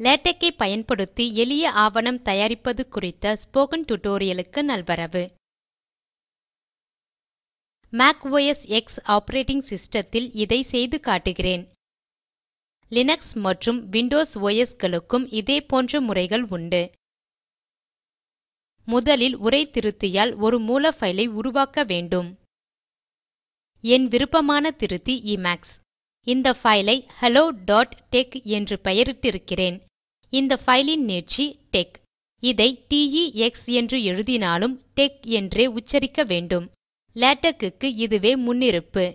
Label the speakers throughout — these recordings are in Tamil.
Speaker 1: லேடெக்ஸை பயன்படுத்தி எளிய ஆவணம் தயாரிப்பது குறித்த ஸ்போக்கன் டியூட்டோரியலுக்கு நல்வரவு. மேக் ஓஎஸ் எக்ஸ் ஆப்பரேட்டிங் சிஸ்டத்தில் இதை செய்து காட்டுகிறேன். லினக்ஸ் மற்றும் விண்டோஸ் OSகளுக்கும் இதே போன்ற முறைகள் உண்டு. முதலில் உரை திருத்தியால் ஒரு மூல பைலை உருவாக்க வேண்டும். என் விருப்பமான திருத்தி எமாக்ஸ். இந்த பைலை hello.tex என்று பெயரிட்டிருக்கிறேன். இந்த பைலின் நீட்சி டெக். இதை டெக்ஸ் என்று எழுதினாலும் டெக் என்றே உச்சரிக்க வேண்டும். லேடெக்க்கு இதுவே முன்னிருப்பு.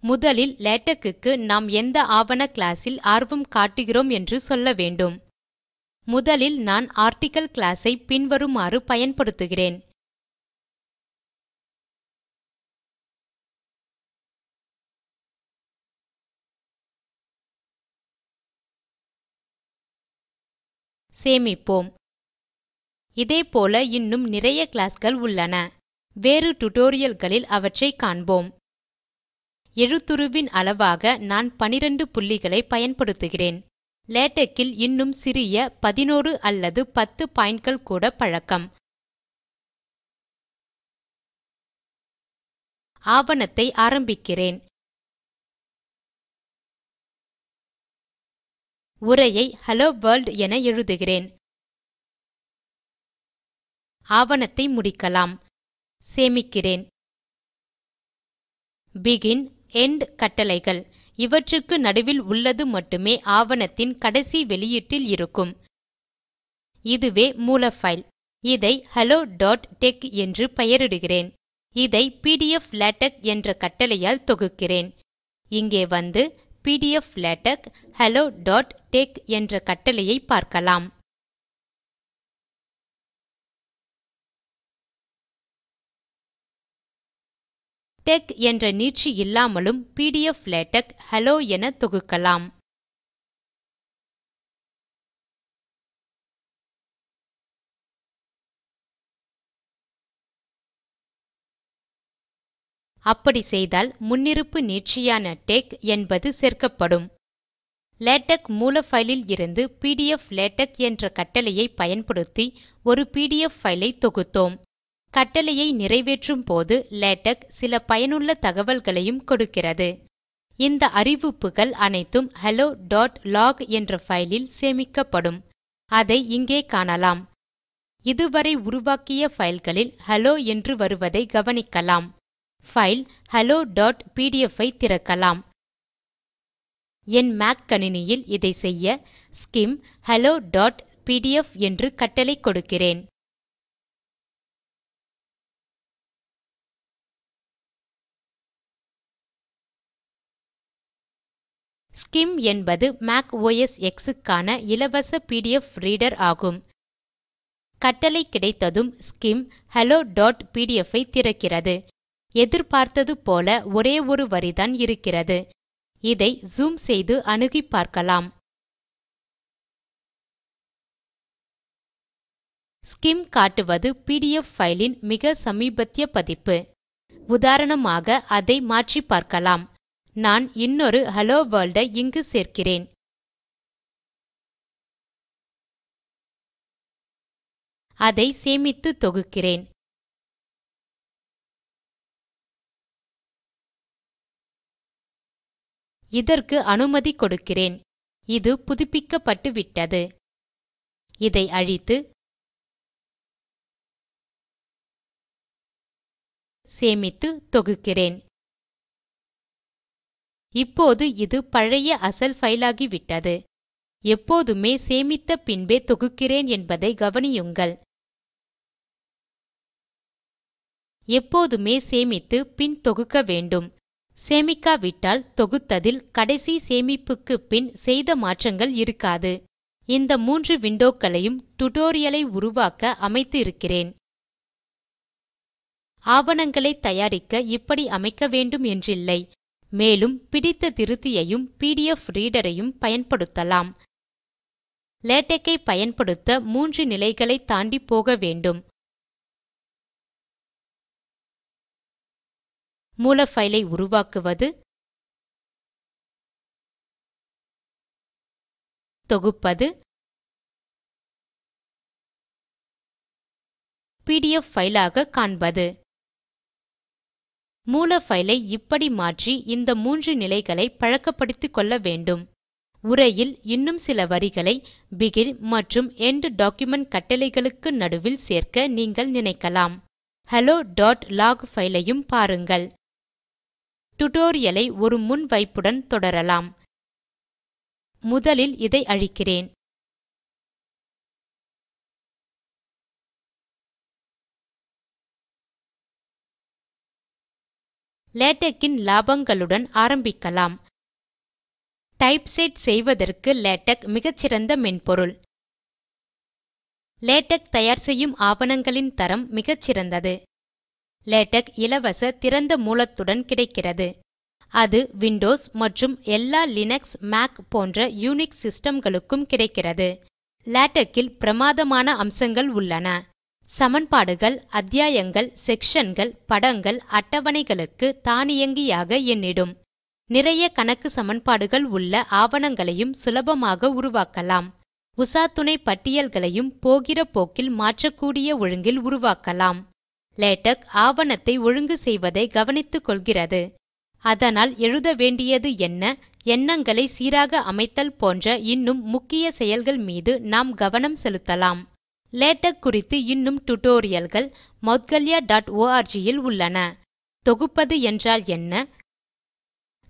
Speaker 1: முதலில் லேடெக்க்கு நாம் எந்த ஆவண கிளாஸ் ல் ஆர்வம் காட்டுகிறோம் என்று சொல்ல வேண்டும். முதலில் நான் ஆர்டிக்கிள் கிளாஸ் ஐ பின்வருமாறு பயன்படுத்துகிறேன். சேமிப்போம். இதேபோல இன்னும் நிறைய கிளாஸ்கள் உள்ளன. வேறு டியூட்டோரியல்களில் அவற்றை காண்போம். எழுத்துருவின் அளவாக நான் 12 புள்ளிகளை பயன்படுத்துகிறேன். லேடெக்ஸில் இன்னும் சிறிய 11 அல்லது 10 பாயிண்ட்கள் கூட பழக்கம். ஆவணத்தை ஆரம்பிக்கிறேன். உரையை ஹெல்லோ வர்ல்ட் என எழுதுகிறேன். ஆவணத்தை முடிக்கலாம். சேமிக்கிறேன். பெகின், எண்ட் கட்டளைகள் இவற்றுக்கு நடுவில் உள்ளது மட்டுமே ஆவணத்தின் கடைசி வெளியீட்டில் இருக்கும். இதுவே மூல பைல். இதை hello.tex என்று பெயரிடுகிறேன். இதை pdflatex என்ற கட்டளையால் தொகுக்கிறேன். இங்கே வந்து pdflatex hello.tex என்ற கட்டளையை பார்க்கலாம். டெக் என்ற நீட்சி இல்லாமலும் pdflatex hello என தொகுக்கலாம். அப்படி செய்தால் முன்னிருப்பு நீட்சியான டெக் என்பது சேர்க்கப்படும். லேடெக்ஸ் மூல பைலில் இருந்து pdflatex என்ற கட்டளையை பயன்படுத்தி ஒரு பிடிஎஃப் பைலை தொகுத்தோம். கட்டளையை நிறைவேற்றும் போது லேடெக்ஸ் சில பயனுள்ள தகவல்களையும் கொடுக்கிறது. இந்த அறிவிப்புகள் அனைத்தும் hello.log என்ற பைலில் சேமிக்கப்படும். அதை இங்கே காணலாம். இதுவரை உருவாக்கிய பைல்களில் ஹெல்லோ என்று வருவதை கவனிக்கலாம். பைல் hello.pdf ஐ திறக்கலாம். என் மேக் கணினியில் இதை செய்ய ஸ்கிம் hello.pdf என்று கட்டளை கொடுக்கிறேன். ஸ்கிம் என்பது மேக் ஓஎஸ் Xக்கான இலவச பிடிஎஃப் ரீடர் ஆகும். கட்டளை கிடைத்ததும் ஸ்கிம் hello.pdf ஐ திறக்கிறது. எதிர்பார்த்தது போல ஒரே ஒரு வரிதான் இருக்கிறது. இதை ஜூம் செய்து அணுகி பார்க்கலாம். ஸ்கிம் காட்டுவது பிடிஎஃப் பைலின் மிக சமீபத்திய பதிப்பு. உதாரணமாக அதை மாற்றி பார்க்கலாம். நான் இன்னொரு ஹெல்லோ வர்ல்ட் ஐ இங்கு சேர்க்கிறேன். அதை சேமித்து தொகுக்கிறேன். இதற்கு அனுமதி கொடுக்கிறேன். இது புதுப்பிக்கப்பட்டு விட்டது. இதை அழித்து சேமித்து தொகுக்கிறேன். இப்போது இது பழைய அசல் பைலாகிவிட்டது. எப்போதுமே சேமித்த பின்பே தொகுக்கிறேன் என்பதை கவனியுங்கள். எப்போதுமே சேமித்து பின் தொகுக்க வேண்டும். சேமிக்காவிட்டால் தொகுத்ததில் கடைசி சேமிப்புக்கு பின் செய்த மாற்றங்கள் இருக்காது. இந்த 3 விண்டோக்களையும் டியூட்டோரியல் ஐ உருவாக்க அமைத்து இருக்கிறேன். ஆவணங்களை தயாரிக்க இப்படி அமைக்க வேண்டும் என்றில்லை. மேலும் பிடித்த திருத்தியையும் பிடிஎஃப் ரீடரையும் பயன்படுத்தலாம். லேடெக்ஸை பயன்படுத்த 3 நிலைகளை தாண்டி போக வேண்டும். மூல பைலை உருவாக்குவது, தொகுப்பது, பிடிஎஃப் ஃபைலாக காண்பது. மூல ஃபைலை இப்படி மாற்றி இந்த 3 நிலைகளை பழக்கப்படுத்திக் கொள்ள வேண்டும். உரையில் இன்னும் சில வரிகளை பிகின் மற்றும் எண்ட் டாக்குமென்ட் கட்டளைகளுக்கு நடுவில் சேர்க்க நீங்கள் நினைக்கலாம். hello.log ஃபைலையும் பாருங்கள். டியூட்டோரியல் ஐ ஒரு முன்வைப்புடன் தொடரலாம். முதலில் இதை அழிக்கிறேன். லேடக் இன் லாபங்களுடன் ஆரம்பிக்கலாம். டைப்செட் செய்வதற்கு லேடக் மிகச்சிறந்த மென்பொருள். லேடக் தயார் செய்யும் ஆவணங்களின் தரம் மிகச்சிறந்தது. லேடக் இலவச திறந்த மூலத்துடன் கிடைக்கிறது. அது விண்டோஸ் மற்றும் எல்லா லினக்ஸ், மேக் போன்ற யூனிக்ஸ் சிஸ்டம்களுக்கும் கிடைக்கிறது. லேடக்கில் பிரமாதமான அம்சங்கள் உள்ளன. சமன்பாடுகள், அத்தியாயங்கள், செக்ஷன்கள், படங்கள், அட்டவணைகளுக்கு தானியங்கியாக எண்ணிடும். நிறைய கணக்கு சமன்பாடுகள் உள்ள ஆவணங்களையும் சுலபமாக உருவாக்கலாம். உசாத்துணை பட்டியல்களையும் போகிற போக்கில் மாற்றக்கூடிய ஒழுங்கில் உருவாக்கலாம். லேடக் ஆவணத்தை ஒழுங்கு செய்வதை கவனித்துக் கொள்கிறது. அதனால் எழுத வேண்டியது என்ன, எண்ணங்களை சீராக அமைத்தல் போன்ற இன்னும் முக்கிய செயல்கள் மீது நாம் கவனம் செலுத்தலாம். லேடக் குறித்து இன்னும் டியூட்டோரியல்கள் moudgalya.org இல் உள்ளன. தொகுப்பது என்றால் என்ன,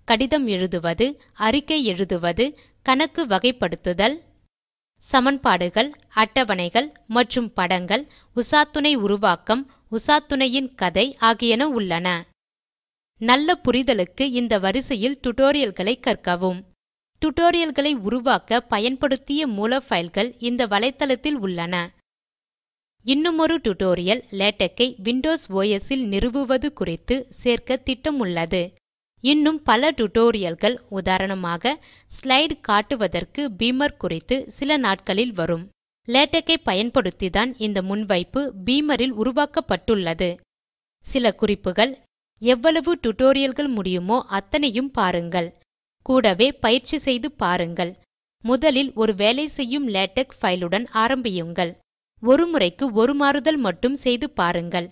Speaker 1: கடிதம் எழுதுவது, அறிக்கை எழுதுவது, கணக்கு வகைப்படுத்துதல், சமன்பாடுகள், அட்டவணைகள் மற்றும் படங்கள், உசாத்துணை உருவாக்கம், உசாத்துணையின் கதை ஆகியன உள்ளன. நல்ல புரிதலுக்கு இந்த வரிசையில் டியூட்டோரியல்களை கற்கவும். டியூட்டோரியல்களை உருவாக்க பயன்படுத்திய மூல பைல்கள் இந்த வலைத்தளத்தில் உள்ளன. இன்னுமொரு டியூட்டோரியல் லேடக் ஐ விண்டோஸ் OS இல் நிறுவுவது குறித்து சேர்க்க திட்டம் உள்ளது. இன்னும் பல டியூட்டோரியல்கள், உதாரணமாக ஸ்லைடு காட்டுவதற்கு பீமர் குறித்து சில நாட்களில் வரும். லேடக் ஐ பயன்படுத்திதான் இந்த முன்வைப்பு பீமர் இல் உருவாக்கப்பட்டுள்ளது. சில குறிப்புகள்: எவ்வளவு டியூட்டோரியல்கள் முடியுமோ அத்தனையும் பாருங்கள். கூடவே பயிற்சி செய்து பாருங்கள். முதலில் ஒரு வேலை செய்யும் லேடக் ஃபைலுடன் ஆரம்பியுங்கள். ஒரு முறைக்கு ஒரு மாறுதல் மட்டும் செய்து பாருங்கள்.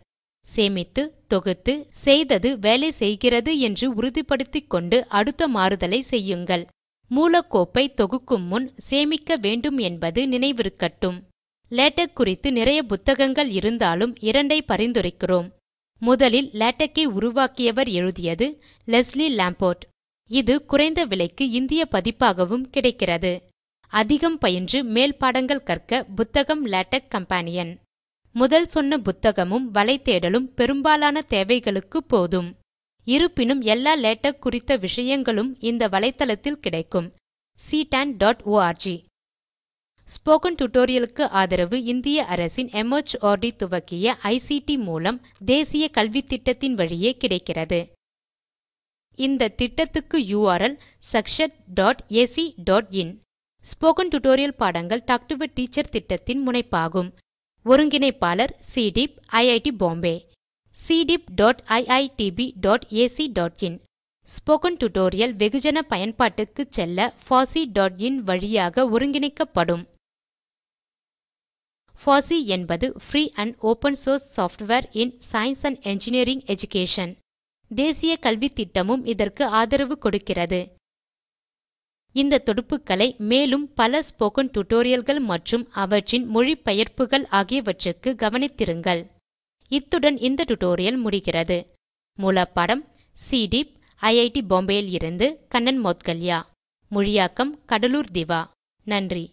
Speaker 1: சேமித்து, தொகுத்து, செய்தது வேலை செய்கிறது என்று உறுதிப்படுத்திக் கொண்டு அடுத்த மாறுதலை செய்யுங்கள். மூலக்கோப்பை தொகுக்கும் முன் சேமிக்க வேண்டும் என்பது நினைவிருக்கட்டும். லேடக் குறித்து நிறைய புத்தகங்கள் இருந்தாலும் 2 ஐ பரிந்துரைக்கிறோம். முதலில் லேடக் ஐ உருவாக்கியவர் எழுதியது லெஸ்லி லாம்போர்ட். இது குறைந்த விலைக்கு இந்திய பதிப்பாகவும் கிடைக்கிறது. அதிகம் பயின்று மேல் பாடங்கள் கற்க புத்தகம் லேடக் கம்பானியன். முதல் சொன்ன புத்தகமும் வலைத்தேடலும் பெரும்பாலான தேவைகளுக்கு போதும். இருப்பினும் எல்லா லேடக் குறித்த விஷயங்களும் இந்த வலைத்தளத்தில் கிடைக்கும். ctan.org. ஸ்போக்கன் டியூட்டோரியலுக்கு ஆதரவு இந்திய அரசின் MHRD துவக்கிய ICT மூலம் தேசிய கல்வித்திட்டத்தின் வழியே கிடைக்கிறது. இந்த திட்டத்துக்கு URL sakshat.ac.in. ஸ்போக்கன் டியூட்டோரியல் பாடங்கள் டாக் டு எ டீச்சர் திட்டத்தின் முனைப்பாகும். ஒருங்கிணைப்பாளர் CDIP, IIT Bombay. cdip.iitb.ac.in. Spoken tutorial வெகுஜன பயன்பாட்டுக்கு செல்ல fossee.in வழியாக ஒருங்கிணைக்கப்படும். FOSSEE என்பது Free and Open Source Software in Science and Engineering Education. தேசிய கல்வித்திட்டமும் இதற்கு ஆதரவு கொடுக்கிறது. இந்த தொடுப்புகளை மேலும் பல ஸ்போக்கன் டியூட்டோரியல்கள் மற்றும் அவற்றின் மொழிபெயர்ப்புகள் ஆகியவற்றுக்கு கவனித்திருங்கள். இத்துடன் இந்த டியூட்டோரியல் முடிகிறது. மூலப்பாடம் CDIP, IIT Bombay இலிருந்து கண்ணன் மௌத்கல்யா. மொழியாக்கம் கடலூர் திவா. நன்றி.